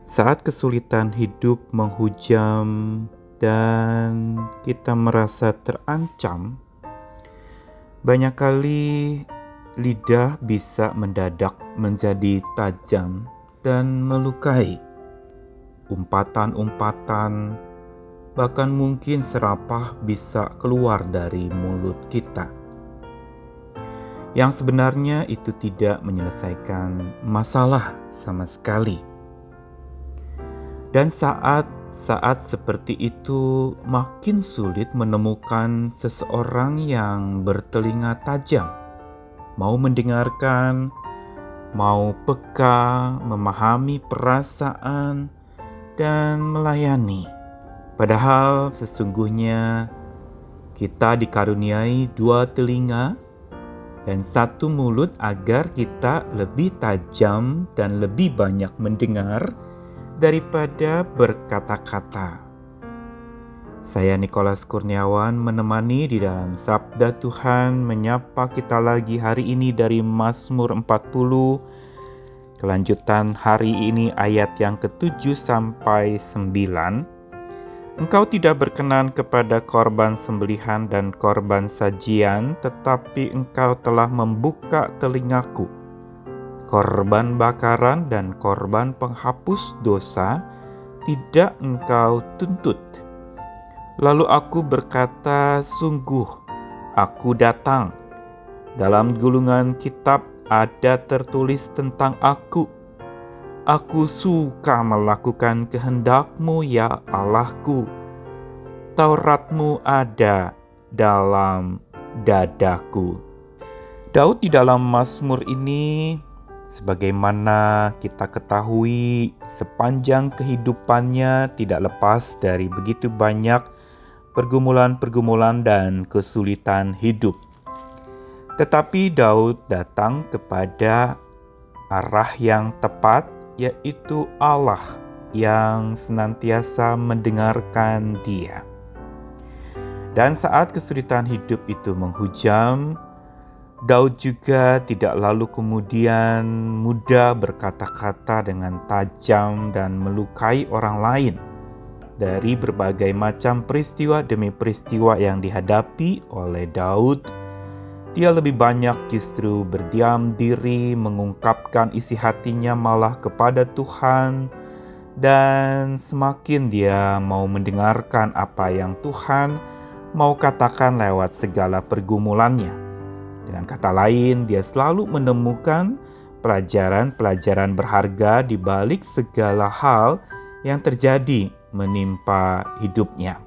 Saat kesulitan hidup menghujam dan kita merasa terancam, banyak kali lidah bisa mendadak menjadi tajam dan melukai. Umpatan-umpatan, bahkan mungkin serapah bisa keluar dari mulut kita. Yang sebenarnya itu tidak menyelesaikan masalah sama sekali. Dan saat seperti itu makin sulit menemukan seseorang yang bertelinga tajam, mau mendengarkan, mau peka, memahami perasaan, dan melayani. Padahal sesungguhnya kita dikaruniai 2 telinga dan 1 mulut agar kita lebih tajam dan lebih banyak mendengar daripada berkata-kata. Saya Nikolas Kurniawan menemani di dalam Sabda Tuhan, menyapa kita lagi hari ini dari Mazmur 40. Kelanjutan hari ini ayat yang ke-7 sampai 9. Engkau tidak berkenan kepada korban sembelihan dan korban sajian, tetapi engkau telah membuka telingaku. Korban bakaran dan korban penghapus dosa tidak engkau tuntut. Lalu aku berkata, sungguh aku datang. Dalam gulungan kitab ada tertulis tentang aku. Aku suka melakukan kehendak-Mu ya Allahku. Taurat-Mu ada dalam dadaku. Daud di dalam Mazmur ini, sebagaimana kita ketahui, sepanjang kehidupannya tidak lepas dari begitu banyak pergumulan-pergumulan dan kesulitan hidup. Tetapi Daud datang kepada arah yang tepat, yaitu Allah yang senantiasa mendengarkan dia. Dan saat kesulitan hidup itu menghujam, Daud juga tidak lalu kemudian mudah berkata-kata dengan tajam dan melukai orang lain. Dari berbagai macam peristiwa demi peristiwa yang dihadapi oleh Daud, dia lebih banyak justru berdiam diri, mengungkapkan isi hatinya malah kepada Tuhan, dan semakin dia mau mendengarkan apa yang Tuhan mau katakan lewat segala pergumulannya. Dengan kata lain, dia selalu menemukan pelajaran-pelajaran berharga di balik segala hal yang terjadi menimpa hidupnya.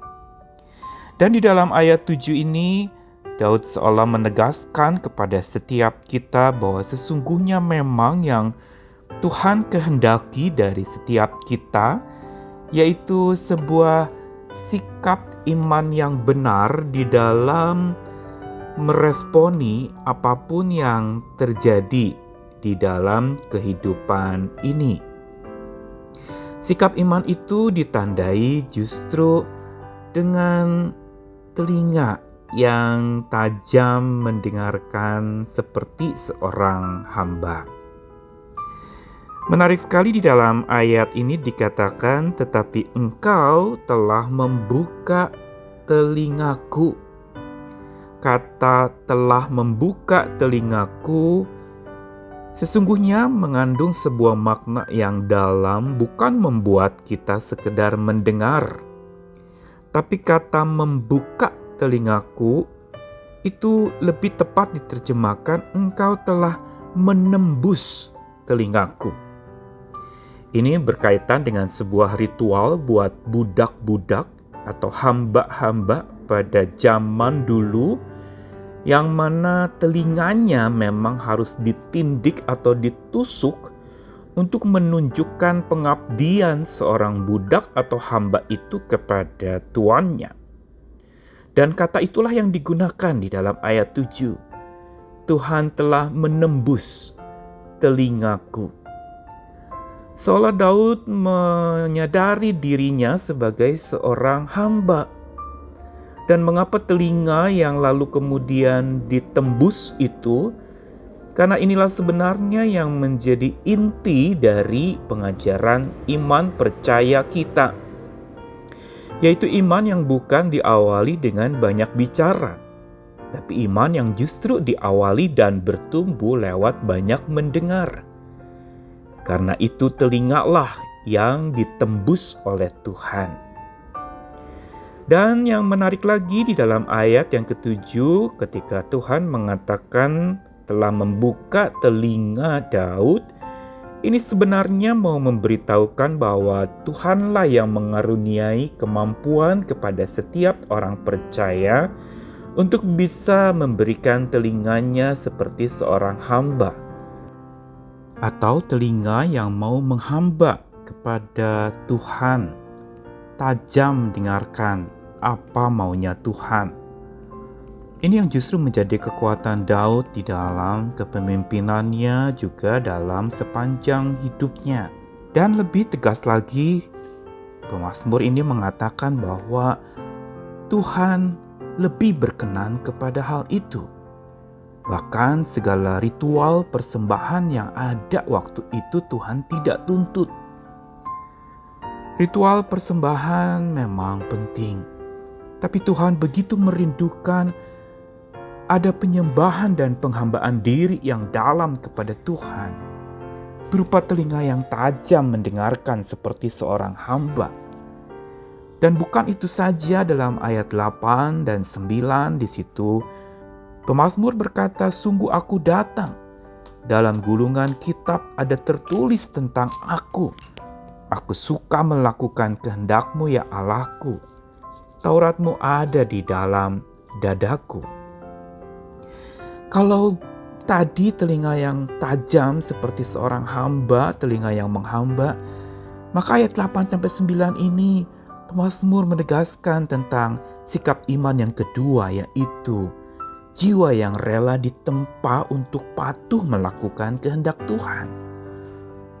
Dan di dalam ayat 7 ini, Daud seolah menegaskan kepada setiap kita bahwa sesungguhnya memang yang Tuhan kehendaki dari setiap kita, yaitu sebuah sikap iman yang benar di dalam meresponi apapun yang terjadi di dalam kehidupan ini. Sikap iman itu ditandai justru dengan telinga yang tajam mendengarkan seperti seorang hamba. Menarik sekali di dalam ayat ini dikatakan, tetapi engkau telah membuka telingaku. Kata telah membuka telingaku sesungguhnya mengandung sebuah makna yang dalam, bukan membuat kita sekedar mendengar. Tapi kata membuka telingaku itu lebih tepat diterjemahkan, engkau telah menembus telingaku. Ini berkaitan dengan sebuah ritual buat budak-budak atau hamba-hamba pada zaman dulu, yang mana telinganya memang harus ditindik atau ditusuk untuk menunjukkan pengabdian seorang budak atau hamba itu kepada tuannya. Dan kata itulah yang digunakan di dalam ayat 7. Tuhan telah menembus telingaku. Seolah Daud menyadari dirinya sebagai seorang hamba. Dan mengapa telinga yang lalu kemudian ditembus itu Karena inilah sebenarnya yang menjadi inti dari pengajaran iman percaya kita, yaitu iman yang bukan diawali dengan banyak bicara, tapi iman yang justru diawali dan bertumbuh lewat banyak mendengar. Karena itu telingalah yang ditembus oleh Tuhan. Dan yang menarik lagi di dalam ayat yang ke-7, ketika Tuhan mengatakan telah membuka telinga Daud, ini sebenarnya mau memberitahukan bahwa Tuhanlah yang mengaruniai kemampuan kepada setiap orang percaya untuk bisa memberikan telinganya seperti seorang hamba, atau telinga yang mau menghamba kepada Tuhan, tajam dengarkan apa maunya Tuhan. Ini yang justru menjadi kekuatan Daud di dalam kepemimpinannya, juga dalam sepanjang hidupnya. Dan lebih tegas lagi, pemazmur ini mengatakan bahwa Tuhan lebih berkenan kepada hal itu. Bahkan segala ritual persembahan yang ada waktu itu Tuhan tidak tuntut. Ritual persembahan memang penting, tapi Tuhan begitu merindukan ada penyembahan dan penghambaan diri yang dalam kepada Tuhan, berupa telinga yang tajam mendengarkan seperti seorang hamba. Dan bukan itu saja, dalam ayat 8 dan 9 di situ pemazmur berkata, "Sungguh aku datang, dalam gulungan kitab ada tertulis tentang aku. Aku suka melakukan kehendak-Mu ya Allahku. Taurat-Mu ada di dalam dadaku." Kalau tadi telinga yang tajam seperti seorang hamba, telinga yang menghamba, maka ayat 8-9 ini pemazmur menegaskan tentang sikap iman yang kedua, yaitu jiwa yang rela ditempa untuk patuh melakukan kehendak Tuhan.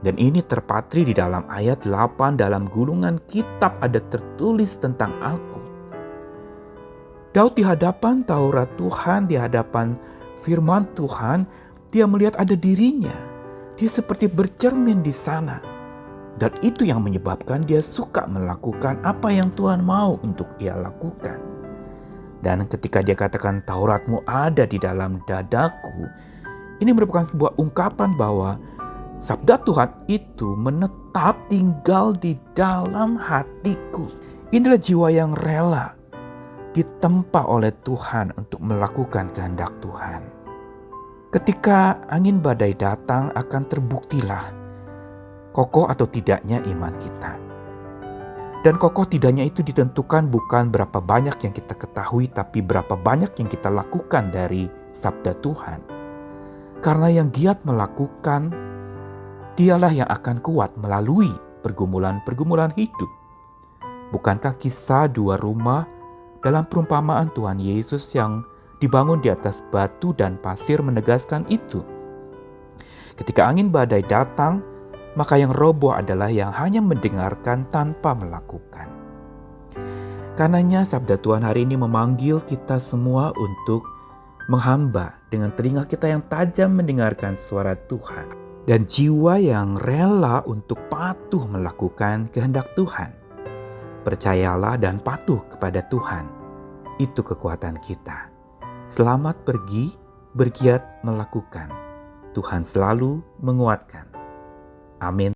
Dan ini terpatri di dalam ayat 8, dalam gulungan kitab ada tertulis tentang aku. Daud di hadapan Taurat Tuhan, di hadapan firman Tuhan, dia melihat ada dirinya. Dia seperti bercermin di sana. Dan itu yang menyebabkan dia suka melakukan apa yang Tuhan mau untuk ia lakukan. Dan ketika dia katakan Taurat-Mu ada di dalam dadaku, ini merupakan sebuah ungkapan bahwa sabda Tuhan itu menetap tinggal di dalam hatiku. Inilah jiwa yang rela ditempa oleh Tuhan untuk melakukan kehendak Tuhan. Ketika angin badai datang, akan terbuktilah kokoh atau tidaknya iman kita. Dan kokoh tidaknya itu ditentukan bukan berapa banyak yang kita ketahui, tapi berapa banyak yang kita lakukan dari sabda Tuhan. Karena yang giat melakukan, dialah yang akan kuat melalui pergumulan-pergumulan hidup. Bukankah kisah dua rumah dalam perumpamaan Tuhan Yesus yang dibangun di atas batu dan pasir menegaskan itu? Ketika angin badai datang, maka yang roboh adalah yang hanya mendengarkan tanpa melakukan. Karenanya sabda Tuhan hari ini memanggil kita semua untuk menghamba dengan telinga kita yang tajam mendengarkan suara Tuhan, dan jiwa yang rela untuk patuh melakukan kehendak Tuhan. Percayalah dan patuh kepada Tuhan. Itu kekuatan kita. Selamat pergi, bergiat melakukan. Tuhan selalu menguatkan. Amin.